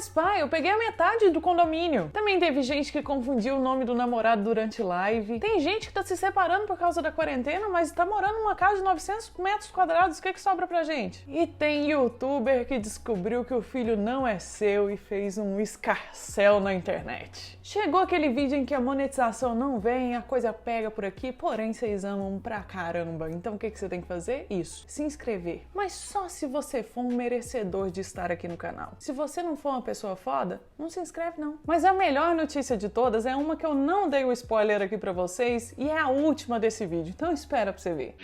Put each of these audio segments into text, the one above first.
Mas pai, eu peguei a metade do condomínio. Também teve gente que confundiu o nome do namorado durante live. Tem gente que tá se separando por causa da quarentena, mas tá morando numa casa de 900 metros quadrados. O que sobra pra gente? E tem youtuber que descobriu que o filho não é seu e fez um escarcéu na internet. Chegou aquele vídeo em que a monetização não vem, a coisa pega por aqui, porém vocês amam pra caramba. Então o que você tem que fazer? Isso, se inscrever. Mas só se você for um merecedor de estar aqui no canal. Se você não for uma pessoa foda, não se inscreve não. Mas a melhor notícia de todas é uma que eu não dei o spoiler aqui pra vocês e é a última desse vídeo. Então espera pra você ver.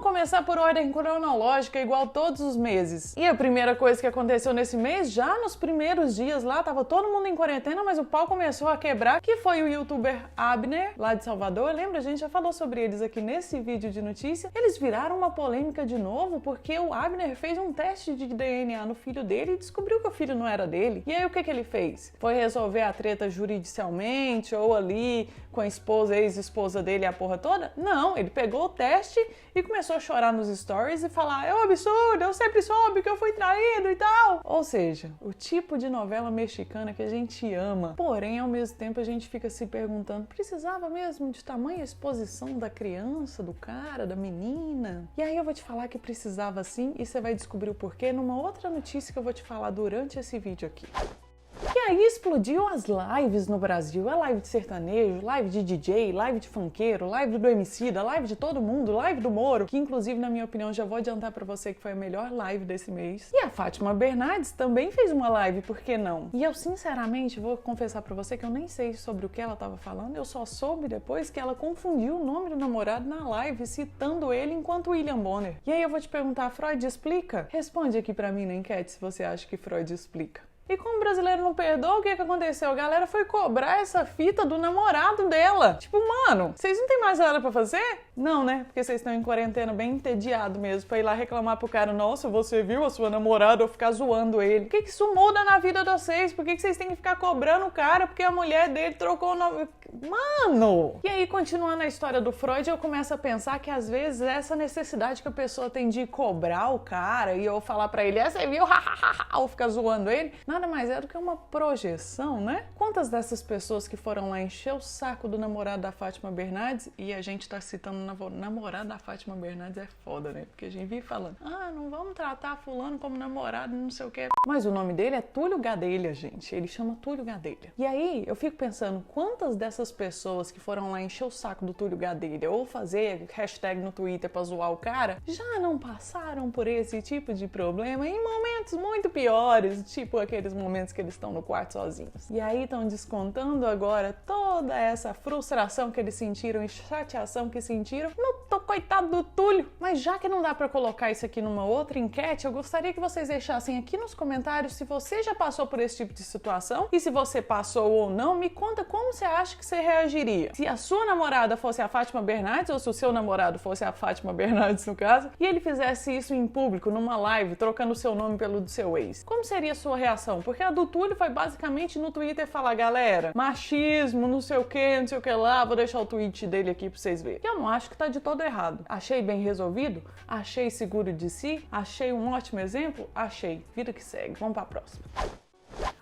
Começar por ordem cronológica, igual todos os meses. E a primeira coisa que aconteceu nesse mês, já nos primeiros dias lá, tava todo mundo em quarentena, mas o pau começou a quebrar, que foi o youtuber Abner, lá de Salvador. Lembra? A gente já falou sobre eles aqui nesse vídeo de notícia. Eles viraram uma polêmica de novo, porque o Abner fez um teste de DNA no filho dele e descobriu que o filho não era dele. E aí o que ele fez? Foi resolver a treta juridicialmente, ou ali com a esposa, ex-esposa dele, a porra toda? Não, ele pegou o teste e começou a chorar nos stories e falar: é um absurdo, eu sempre soube que eu fui traído e tal. Ou seja, o tipo de novela mexicana que a gente ama, porém ao mesmo tempo a gente fica se perguntando, precisava mesmo de tamanha exposição da criança, do cara, da menina? E aí eu vou te falar que precisava sim, e você vai descobrir o porquê numa outra notícia que eu vou te falar durante esse vídeo aqui. E aí explodiu as lives no Brasil, a live de sertanejo, live de DJ, live de funkeiro, live do Emicida, live de todo mundo, live do Moro, que inclusive na minha opinião já vou adiantar pra você que foi a melhor live desse mês. E a Fátima Bernardes também fez uma live, por que não? E eu sinceramente vou confessar pra você que eu nem sei sobre o que ela tava falando, eu só soube depois que ela confundiu o nome do namorado na live, citando ele enquanto William Bonner. E aí eu vou te perguntar, Freud explica? Responde aqui pra mim na enquete se você acha que Freud explica. E como o brasileiro não perdoa, o que aconteceu? A galera foi cobrar essa fita do namorado dela. Tipo, mano, vocês não tem mais nada pra fazer? Não, né? Porque vocês estão em quarentena bem entediado mesmo, pra ir lá reclamar pro cara: nossa, você viu a sua namorada, ou ficar zoando ele. O que isso muda na vida de vocês? Por que vocês têm que ficar cobrando o cara porque a mulher dele trocou o nome? Mano! E aí, continuando a história do Freud, eu começo a pensar que às vezes essa necessidade que a pessoa tem de cobrar o cara e eu falar pra ele: você viu? Ou ficar zoando ele, nada mais é do que uma projeção, né? Quantas dessas pessoas que foram lá encher o saco do namorado da Fátima Bernardes, e a gente tá citando o namorado da Fátima Bernardes, é foda, né? Porque a gente vive falando: não vamos tratar fulano como namorado, não sei o que. Mas o nome dele é Túlio Gadelha, gente. Ele chama Túlio Gadelha. E aí, eu fico pensando, quantas dessas pessoas que foram lá encher o saco do Túlio Gadelha, ou fazer hashtag no Twitter pra zoar o cara, já não passaram por esse tipo de problema em momentos muito piores, tipo aqueles momentos que eles estão no quarto sozinhos. E aí estão descontando agora toda essa frustração que eles sentiram e chateação que sentiram no coitado do Túlio. Mas já que não dá pra colocar isso aqui numa outra enquete, eu gostaria que vocês deixassem aqui nos comentários se você já passou por esse tipo de situação, e se você passou ou não, me conta como você acha que você reagiria. Se a sua namorada fosse a Fátima Bernardes, ou se o seu namorado fosse a Fátima Bernardes no caso, e ele fizesse isso em público, numa live, trocando o seu nome pelo do seu ex, como seria a sua reação? Porque a do Túlio foi basicamente no Twitter falar: galera, machismo, não sei o que lá, vou deixar o tweet dele aqui pra vocês verem. E eu não acho que tá de todo errado. Achei bem resolvido? Achei seguro de si? Achei um ótimo exemplo? Achei. Vida que segue. Vamos pra próxima.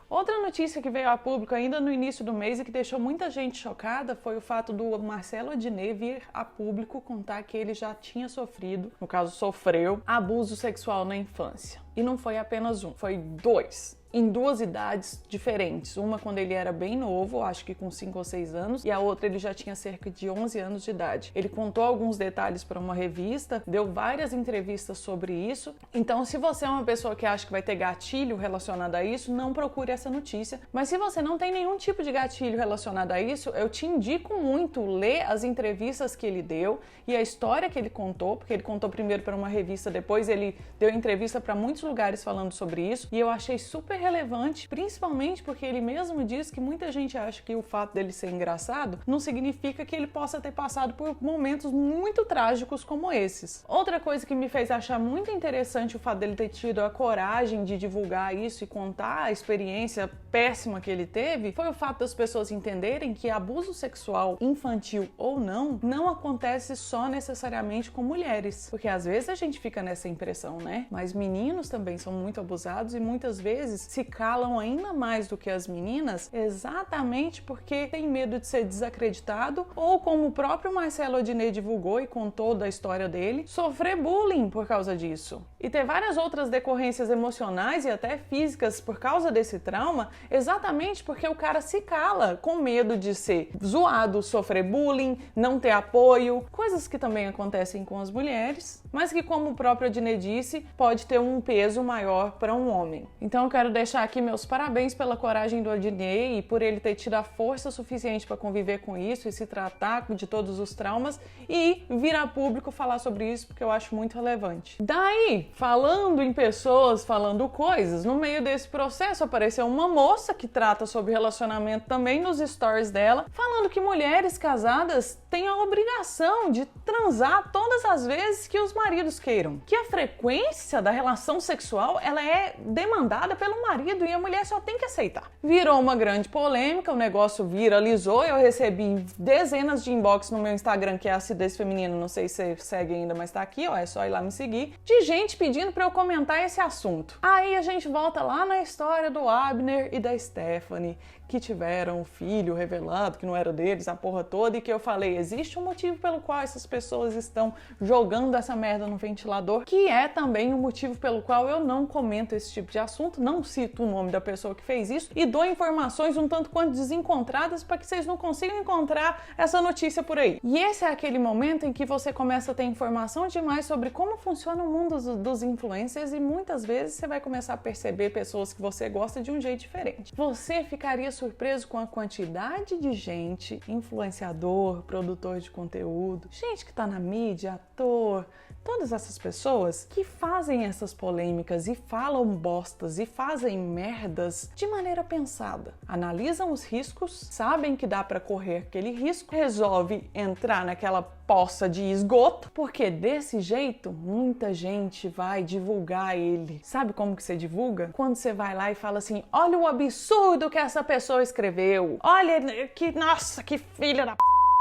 Outra notícia que veio a público ainda no início do mês e que deixou muita gente chocada foi o fato do Marcelo Adnet vir a público contar que ele já tinha sofrido, no caso sofreu, abuso sexual na infância. E não foi apenas um, foi dois. Em duas idades diferentes. Uma quando ele era bem novo, acho que com 5 ou 6 anos, e a outra ele já tinha cerca de 11 anos de idade. Ele contou alguns detalhes para uma revista, deu várias entrevistas sobre isso. Então, se você é uma pessoa que acha que vai ter gatilho relacionado a isso, não procure essa notícia. Mas se você não tem nenhum tipo de gatilho relacionado a isso, eu te indico muito ler as entrevistas que ele deu e a história que ele contou, porque ele contou primeiro para uma revista, depois ele deu entrevista para muitos lugares falando sobre isso, e eu achei super relevante, principalmente porque ele mesmo diz que muita gente acha que o fato dele ser engraçado não significa que ele possa ter passado por momentos muito trágicos como esses. Outra coisa que me fez achar muito interessante o fato dele ter tido a coragem de divulgar isso e contar a experiência péssima que ele teve foi o fato das pessoas entenderem que abuso sexual infantil ou não acontece só necessariamente com mulheres. Porque às vezes a gente fica nessa impressão, né? Mas meninos também são muito abusados e muitas vezes se calam ainda mais do que as meninas, exatamente porque tem medo de ser desacreditado ou, como o próprio Marcelo Adnet divulgou e contou da história dele, sofrer bullying por causa disso. E ter várias outras decorrências emocionais e até físicas por causa desse trauma, exatamente porque o cara se cala com medo de ser zoado, sofrer bullying, não ter apoio, coisas que também acontecem com as mulheres, mas que, como o próprio Adnet disse, pode ter um peso maior para um homem. Então eu quero deixar aqui meus parabéns pela coragem do Adnet e por ele ter tido a força suficiente para conviver com isso e se tratar de todos os traumas e vir a público falar sobre isso, porque eu acho muito relevante. Daí, falando em pessoas, falando coisas, no meio desse processo apareceu uma moça que trata sobre relacionamento também nos stories dela, falando que mulheres casadas têm a obrigação de transar todas as vezes que os maridos queiram. Que a frequência da relação sexual, ela é demandada pelo marido e a mulher só tem que aceitar. Virou uma grande polêmica, o negócio viralizou, eu recebi dezenas de inbox no meu Instagram, que é Acidez Feminino, não sei se você segue ainda, mas tá aqui, ó, é só ir lá me seguir, de gente pedindo pra eu comentar esse assunto. Aí a gente volta lá na história do Abner e da Stephanie, que tiveram um filho revelado, que não era deles, a porra toda, e que eu falei, existe um motivo pelo qual essas pessoas estão jogando essa merda no ventilador, que é também o motivo pelo qual eu não comento esse tipo de assunto, não cito o nome da pessoa que fez isso, e dou informações um tanto quanto desencontradas para que vocês não consigam encontrar essa notícia por aí. E esse é aquele momento em que você começa a ter informação demais sobre como funciona o mundo dos influencers e muitas vezes você vai começar a perceber pessoas que você gosta de um jeito diferente. Você ficaria surpreso com a quantidade de gente, influenciador, produtor de conteúdo, gente que tá na mídia, ator, todas essas pessoas que fazem essas polêmicas e falam bostas e fazem merdas de maneira pensada. Analisam os riscos, sabem que dá pra correr aquele risco, resolve entrar naquela poça de esgoto, porque desse jeito muita gente vai divulgar ele. Sabe como que você divulga? Quando você vai lá e fala assim, olha o absurdo que essa pessoa escreveu, olha que, nossa, que filha da p...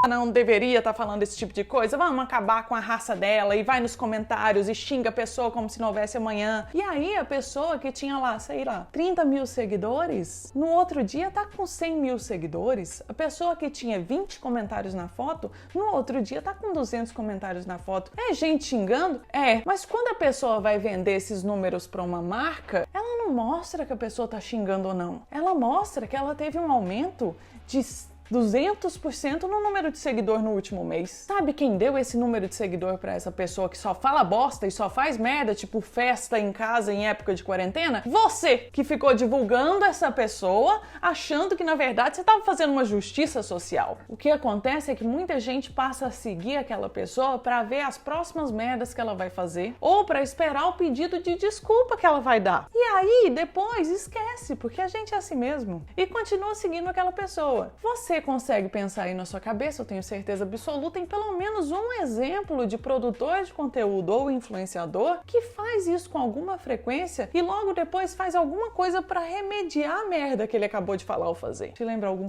não deveria estar falando esse tipo de coisa, vamos acabar com a raça dela, e vai nos comentários e xinga a pessoa como se não houvesse amanhã. E aí a pessoa que tinha lá, sei lá, 30 mil seguidores, no outro dia tá com 100 mil seguidores. A pessoa que tinha 20 comentários na foto, no outro dia tá com 200 comentários na foto. É gente xingando? É, mas quando a pessoa vai vender esses números para uma marca, ela não mostra que a pessoa tá xingando ou não. Ela mostra que ela teve um aumento de 200% no número de seguidor no último mês. Sabe quem deu esse número de seguidor pra essa pessoa que só fala bosta e só faz merda, tipo festa em casa em época de quarentena? Você, que ficou divulgando essa pessoa, achando que na verdade você estava fazendo uma justiça social. O que acontece é que muita gente passa a seguir aquela pessoa pra ver as próximas merdas que ela vai fazer ou pra esperar o pedido de desculpa que ela vai dar. E aí, depois, esquece, porque a gente é assim mesmo. E continua seguindo aquela pessoa. Você consegue pensar aí na sua cabeça, eu tenho certeza absoluta, em pelo menos um exemplo de produtor de conteúdo ou influenciador que faz isso com alguma frequência e logo depois faz alguma coisa pra remediar a merda que ele acabou de falar ou fazer. Te lembra algum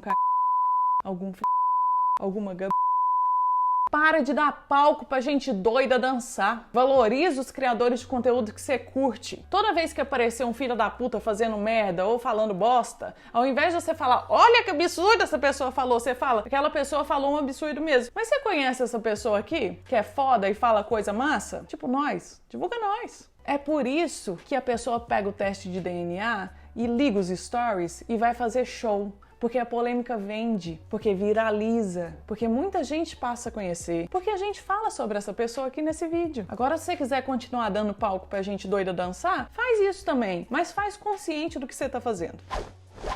algum alguma Para de dar palco pra gente doida dançar. Valoriza os criadores de conteúdo que você curte. Toda vez que aparecer um filho da puta fazendo merda ou falando bosta, ao invés de você falar, olha que absurdo essa pessoa falou, você fala, aquela pessoa falou um absurdo mesmo. Mas você conhece essa pessoa aqui, que é foda e fala coisa massa? Tipo nós. Divulga nós. É por isso que a pessoa pega o teste de DNA e liga os stories e vai fazer show. Porque a polêmica vende, porque viraliza, porque muita gente passa a conhecer, porque a gente fala sobre essa pessoa aqui nesse vídeo. Agora, se você quiser continuar dando palco pra gente doida dançar, faz isso também, mas faz consciente do que você tá fazendo.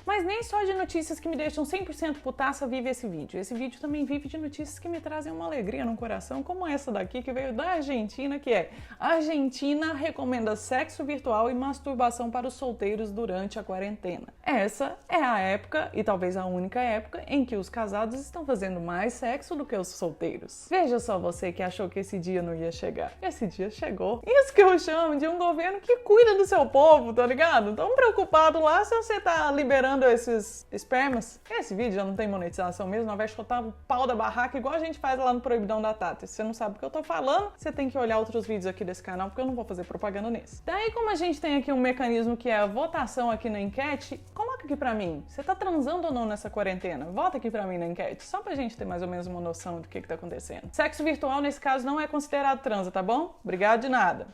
Mas nem só de notícias que me deixam 100% putaça vive esse vídeo. Esse vídeo também vive de notícias que me trazem uma alegria no coração, como essa daqui que veio da Argentina, que é: Argentina recomenda sexo virtual e masturbação para os solteiros durante a quarentena. Essa é a época, e talvez a única época, em que os casados estão fazendo mais sexo do que os solteiros. Veja só você que achou que esse dia não ia chegar. Esse dia chegou. Isso que eu chamo de um governo que cuida do seu povo, tá ligado? Tão preocupado lá se você tá liberando segurando esses espermas. Esse vídeo já não tem monetização mesmo, nós vai chutar o pau da barraca igual a gente faz lá no Proibidão da Tata. Se você não sabe o que eu tô falando, você tem que olhar outros vídeos aqui desse canal, porque eu não vou fazer propaganda nesse. Daí, como a gente tem aqui um mecanismo que é a votação aqui na enquete, coloca aqui pra mim, você tá transando ou não nessa quarentena? Vota aqui pra mim na enquete, só pra gente ter mais ou menos uma noção do que tá acontecendo. Sexo virtual, nesse caso, não é considerado transa, tá bom? Obrigado de nada.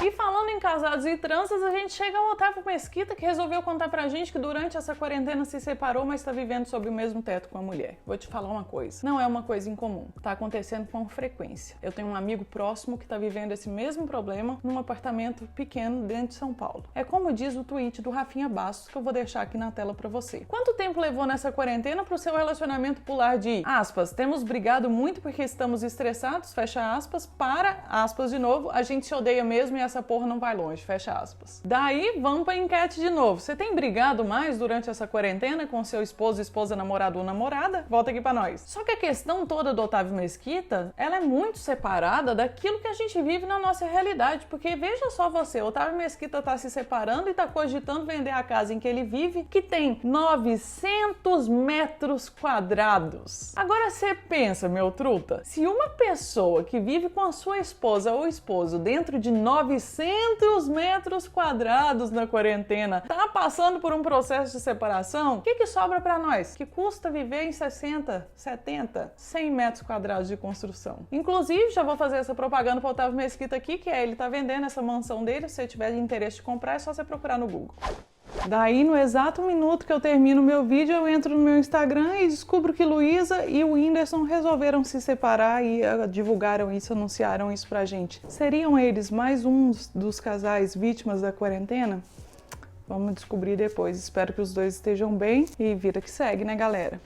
E falando em casados e transas, a gente chega ao Otávio Mesquita, que resolveu contar pra gente que durante essa quarentena se separou, mas tá vivendo sob o mesmo teto com a mulher. Vou te falar uma coisa, não é uma coisa incomum, tá acontecendo com frequência. Eu tenho um amigo próximo que tá vivendo esse mesmo problema num apartamento pequeno dentro de São Paulo. É como diz o tweet do Rafinha Bastos, que eu vou deixar aqui na tela pra você. Quanto tempo levou nessa quarentena pro seu relacionamento pular de, aspas, temos brigado muito porque estamos estressados, fecha aspas, para, aspas de novo, a gente se odeia mesmo e essa porra não vai longe, fecha aspas. Daí, vamos pra enquete de novo. Você tem brigado mais durante essa quarentena com seu esposo, esposa, namorado ou namorada? Volta aqui pra nós. Só que a questão toda do Otávio Mesquita, ela é muito separada daquilo que a gente vive na nossa realidade, porque veja só você, o Otávio Mesquita tá se separando e tá cogitando vender a casa em que ele vive, que tem 900 metros quadrados. Agora você pensa, meu truta, se uma pessoa que vive com a sua esposa ou esposo dentro de 900 metros quadrados na quarentena tá passando por um processo de separação, o que sobra pra nós? Que custa viver em 60, 70, 100 metros quadrados de construção. Inclusive, já vou fazer essa propaganda pro Otávio Mesquita aqui, que é ele tá vendendo essa mansão dele. Se você tiver interesse de comprar, é só você procurar no Google. Daí, no exato minuto que eu termino o meu vídeo, eu entro no meu Instagram e descubro que Luísa e o Whindersson resolveram se separar e divulgaram isso, anunciaram isso pra gente. Seriam eles mais um dos casais vítimas da quarentena? Vamos descobrir depois. Espero que os dois estejam bem e vida que segue, né, galera?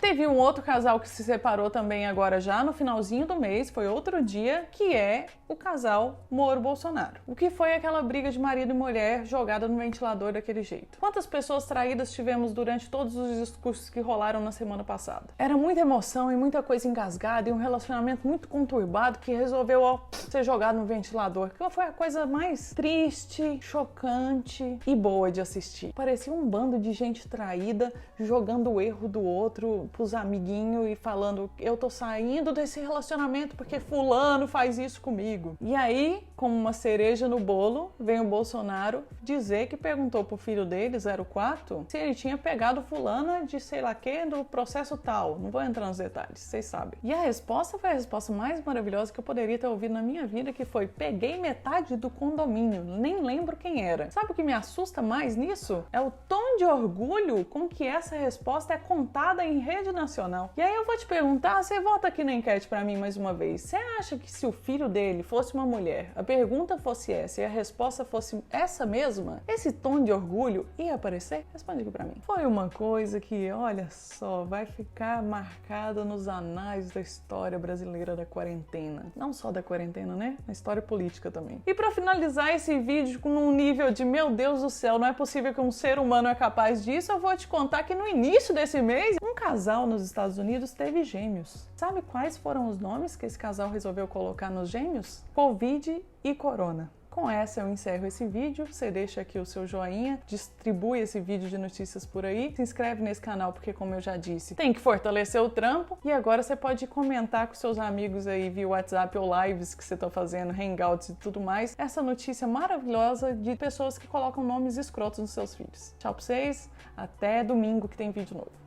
Teve um outro casal que se separou também agora já no finalzinho do mês, foi outro dia, que é o casal Moro-Bolsonaro. O que foi aquela briga de marido e mulher jogada no ventilador daquele jeito? Quantas pessoas traídas tivemos durante todos os discursos que rolaram na semana passada? Era muita emoção e muita coisa engasgada e um relacionamento muito conturbado que resolveu ser jogado no ventilador. Que foi a coisa mais triste, chocante e boa de assistir. Parecia um bando de gente traída jogando o erro do outro pros amiguinhos e falando, eu tô saindo desse relacionamento porque fulano faz isso comigo. E aí, como uma cereja no bolo, vem o Bolsonaro dizer que perguntou pro filho dele, 04, se ele tinha pegado fulana de sei lá que, do processo tal. Não vou entrar nos detalhes, vocês sabem. E a resposta foi a resposta mais maravilhosa que eu poderia ter ouvido na minha vida, que foi, peguei metade do condomínio, nem lembro quem era. Sabe o que me assusta mais nisso? É o tom de orgulho com que essa resposta é contada em rede nacional. E aí eu vou te perguntar, você volta aqui na enquete pra mim mais uma vez, você acha que se o filho dele fosse uma mulher, a pergunta fosse essa e a resposta fosse essa mesma, esse tom de orgulho ia aparecer? Responde aqui pra mim. Foi uma coisa que, olha só, vai ficar marcada nos anais da história brasileira da quarentena. Não só da quarentena, né? Na história política também. E pra finalizar esse vídeo com um nível de, meu Deus do céu, não é possível que um ser humano é capaz disso, eu vou te contar que no início desse mês, um casal nos Estados Unidos teve gêmeos. Sabe quais foram os nomes que esse casal resolveu colocar nos gêmeos? Covid e Corona. Com essa eu encerro esse vídeo, você deixa aqui o seu joinha, distribui esse vídeo de notícias por aí, se inscreve nesse canal porque, como eu já disse, tem que fortalecer o trampo. E agora você pode comentar com seus amigos aí via WhatsApp ou lives que você tá fazendo, hangouts e tudo mais, essa notícia maravilhosa de pessoas que colocam nomes escrotos nos seus filhos. Tchau pra vocês, até domingo que tem vídeo novo.